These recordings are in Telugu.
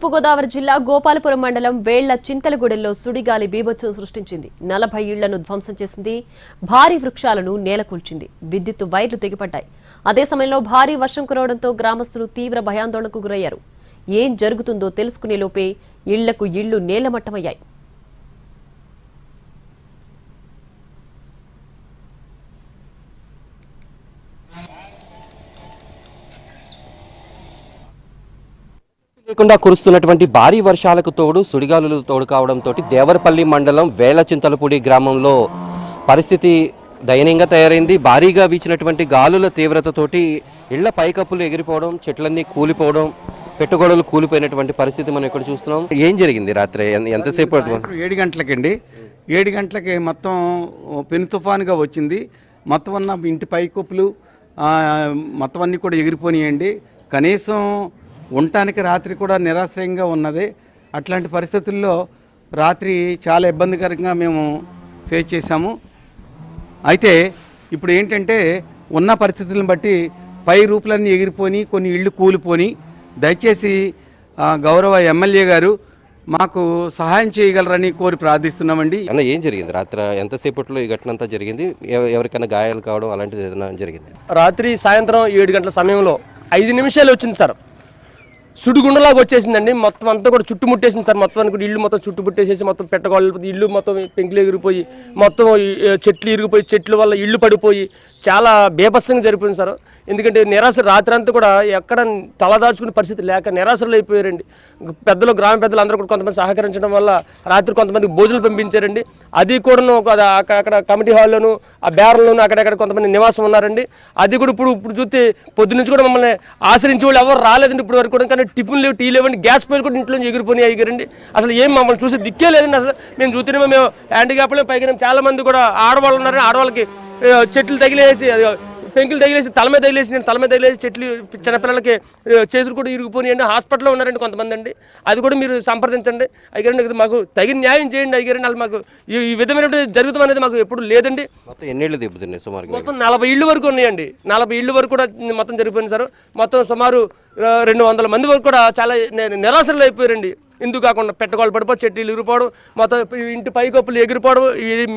తూర్పుగోదావరి జిల్లా గోపాలపురం మండలం వేళ్ల చింతలగూడెంలో సుడిగాలి బీభత్సం సృష్టించింది. 40 ఇళ్లను ధ్వంసం చేసింది. భారీ వృక్షాలను నేలకూల్చింది. విద్యుత్ వైర్లు తెగిపడ్డాయి. అదే సమయంలో భారీ వర్షం కురవడంతో గ్రామస్తులు తీవ్ర భయాందోళనకు గురయ్యారు. ఏం జరుగుతుందో తెలుసుకునే లోపే ఇళ్లకు ఇళ్లు నేలమట్టమయ్యాయి. లేకుండా కురుస్తున్నటువంటి భారీ వర్షాలకు తోడు సుడిగాలులు తోడు కావడంతో దేవరపల్లి మండలం వేలచింతలపూడి గ్రామంలో పరిస్థితి దయనీయంగా తయారైంది. భారీగా వీచినటువంటి గాలుల తీవ్రతతోటి ఇళ్ల పైకప్పులు ఎగిరిపోవడం, చెట్లన్నీ కూలిపోవడం, పెట్టుగోడలు కూలిపోయినటువంటి పరిస్థితి మనం ఇక్కడ చూస్తున్నాం. ఏం జరిగింది రాత్రి? ఎంతసేపు? 7 గంటలకండి. 7 గంటలకి మొత్తం పెను తుఫానుగా వచ్చింది. మొత్తం ఉన్న ఇంటి పైకప్పులు మొత్తం అన్నీ కూడా ఎగిరిపోయినాయండి. కనీసం ఉండటానికి రాత్రి కూడా నిరాశ్రయంగా ఉన్నది. అట్లాంటి పరిస్థితుల్లో రాత్రి చాలా ఇబ్బందికరంగా మేము ఫేస్ చేశాము. అయితే ఇప్పుడు ఏంటంటే ఉన్న పరిస్థితులను బట్టి పై రూపులన్నీ ఎగిరిపోయి కొన్ని ఇళ్ళు కూలిపోయి, దయచేసి గౌరవ ఎమ్మెల్యే గారు మాకు సహాయం చేయగలరని కోరి ప్రార్థిస్తున్నామండి. అన్న, ఏం జరిగింది రాత్రి? ఎంతసేపట్లో ఈ ఘటన అంతా జరిగింది? ఎవరికైనా గాయాలు కావడం అలాంటిది ఏదైనా జరిగింది? రాత్రి సాయంత్రం 7 గంటల సమయంలో 5 నిమిషాలు వచ్చింది సార్. సుడిగుండలాగా వచ్చేసిందండి. మొత్తం అంతా కూడా చుట్టుముట్టేసింది సార్. మొత్తం కూడా ఇల్లు మొత్తం చుట్టుముట్టేసేసి మొత్తం పెట్టగోళ్ళు, ఇల్లు మొత్తం పెంకులు ఎగిరిపోయి, మొత్తం చెట్లు ఇరిగిపోయి, చెట్ల వల్ల ఇల్లు పడిపోయి చాలా బేభత్సంగా జరిపోయింది సార్. ఎందుకంటే నిరాశ రాత్రి అంతా కూడా ఎక్కడ తలదాచుకునే పరిస్థితి లేక నిరాశలు అయిపోయారండి. పెద్దలు, గ్రామ పెద్దలు అందరూ కూడా కొంతమంది సహకరించడం వల్ల రాత్రి కొంతమంది భోజనాలు పంపించారండి. అది కూడా అక్కడ కమిటీ హాల్లోను, ఆ బేరంలోను అక్కడెక్కడ కొంతమంది నివాసం ఉన్నారండి. అది కూడా ఇప్పుడు చూస్తే పొద్దు నుంచి కూడా మమ్మల్ని ఆశ్రయించే వాళ్ళు ఎవరు రాలేదండి ఇప్పుడు వరకు కూడా. కానీ టిఫిన్ లేవు, టీ లేవండి, గ్యాస్ పొయ్యిలు కూడా ఇంట్లో ఎగిరిపోయి అసలు ఏం మమ్మల్ని చూసి దిక్కే లేదండి. అసలు మేము చూస్తేనేమో మేము హ్యాండిక్యాప్లో పైగా చాలా మంది కూడా ఆడవాళ్ళు ఉన్నారని ఆడవాళ్ళకి చెట్లు తగిలేసి, పెంకులు తగిలేసి, తల మీద తగిలేసి చెట్లు చిన్నపిల్లలకి చేతులు కూడా ఇరిగిపోయినాయండి. హాస్పిటల్లో ఉన్నారండి కొంతమంది అండి. అది కూడా మీరు సంప్రదించండి అయ్యారండి. మాకు తగిన న్యాయం చేయండి అయ్యారండి. వాళ్ళు మాకు ఈ విధమైనటువంటి జరుగుతాం అనేది మాకు ఎప్పుడు లేదండి. మొత్తం ఎన్ని ఇళ్ళు దెబ్బతిన్నాయి? సుమారు మొత్తం 40 ఇళ్ళు వరకు ఉన్నాయండి. 40 ఇళ్ళు వరకు కూడా మొత్తం జరిగిపోయింది సార్. మొత్తం సుమారు 200 మంది వరకు కూడా చాలా నిరాశలు అయిపోయారండి. ఇందుకు కాకుండా పెట్టగోళ్ళు పడిపోవడం, చెట్లు ఇరిగిపోవడం, మొత్తం ఇంటి పైకప్పులు ఎగిరిపోవడం,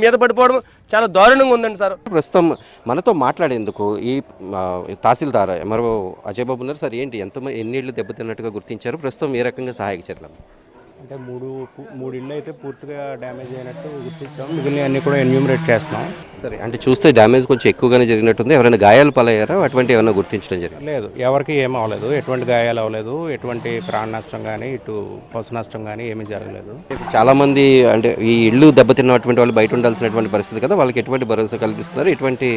మీద పడిపోవడం చాలా దారుణంగా ఉందండి సార్. ప్రస్తుతం మనతో మాట్లాడేందుకు ఈ తహసీల్దార్ ఎంఆర్ఓ అజయ్ బాబు ఉన్నారు. సార్, ఏంటి ఎన్ని ఇళ్ళు దెబ్బతిన్నట్టుగా గుర్తించారు? ప్రస్తుతం ఏ రకంగా సహాయక చర్యలు? అంటే మూడు ఇళ్ళు అయితే పూర్తిగా డ్యామేజ్ అయినట్టు గుర్తించాం. మిగిలిన అన్ని కూడా ఎన్యూమరేట్ చేస్తున్నాం. సరే, అంటే చూస్తే డ్యామేజ్ కొంచెం ఎక్కువగానే జరిగినట్టుంది. ఎవరైనా గాయాలు పాలయ్యారా? అటువంటి ఏమైనా గుర్తించడం జరిగింది? లేదు, ఎవరికి ఏమీ అవ్వలేదు. ఎటువంటి గాయాలు అవ్వలేదు. ఎటువంటి ప్రాణ నష్టం కానీ, ఇటు పశు నష్టం కానీ ఏమీ జరగలేదు. చాలా మంది అంటే ఈ ఇళ్ళు దెబ్బతిన్నటువంటి వాళ్ళు బయట ఉండాల్సినటువంటి పరిస్థితి కదా, వాళ్ళకి ఎటువంటి భరోసా కల్పిస్తున్నారు? ఎటువంటి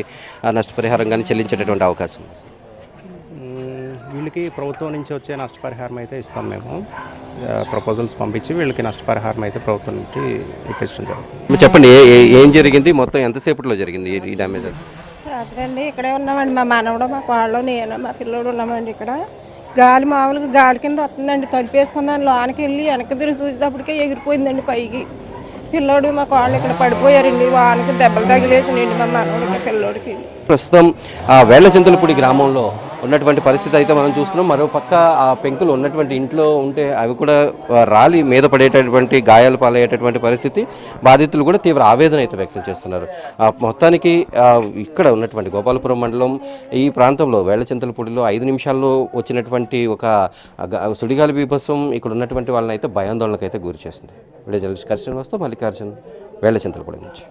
నష్టపరిహారం కానీ చెల్లించేటటువంటి అవకాశం? వీళ్ళకి ప్రభుత్వం నుంచి వచ్చే నష్టపరిహారం అయితే ఇస్తాం. మేము ప్రపోజల్స్ పంపించి వీళ్ళకి నష్టపరిహారం అయితే ప్రభుత్వం నుంచి ఇప్పించడం జరుగుతుంది. చెప్పండి, ఏం జరిగింది? మొత్తం ఎంతసేపట్లో జరిగింది ఈ డ్యామేజ్? రాత్రి అండి ఇక్కడే ఉన్నామండి. మా మనవడు, మా కోళ్ళు, నేను, మా పిల్లోడు ఉన్నామండి. ఇక్కడ గాలి మామూలుగా గాలి కింద వస్తుందండి. తడిపేసుకుందాని లోనికి వెళ్ళి వెనక్కి తిరిగి చూసేటప్పటికే ఎగిరిపోయిందండి పైకి. పిల్లోడు, మా కోళ్ళు ఇక్కడ పడిపోయారండి. వానికి దెబ్బలు తగిలేసినండి మా మనవడికి, పిల్లోడికి. ప్రస్తుతం వేళ్లచింతలపూడి గ్రామంలో ఉన్నటువంటి పరిస్థితి అయితే మనం చూస్తున్నాం. మరోపక్క ఆ పెంకులు ఉన్నటువంటి ఇంట్లో ఉంటే అవి కూడా రాలి మీద పడేటటువంటి, గాయాలు పాలయ్యేటటువంటి పరిస్థితి. బాధితులు కూడా తీవ్ర ఆవేదన అయితే వ్యక్తం చేస్తున్నారు. మొత్తానికి ఇక్కడ ఉన్నటువంటి గోపాలపురం మండలం ఈ ప్రాంతంలో వేళ్లచింతలపూడిలో 5 నిమిషాల్లో వచ్చినటువంటి ఒక సుడిగాలి బీభత్సం ఇక్కడ ఉన్నటువంటి వాళ్ళని అయితే భయాందోళనకు అయితే గురి చేసింది. వీడియో జర్నలిస్ట్ కర్షన్ వస్తూ మల్లికార్జున్, వేళ్లచింతలపూడి నుంచి.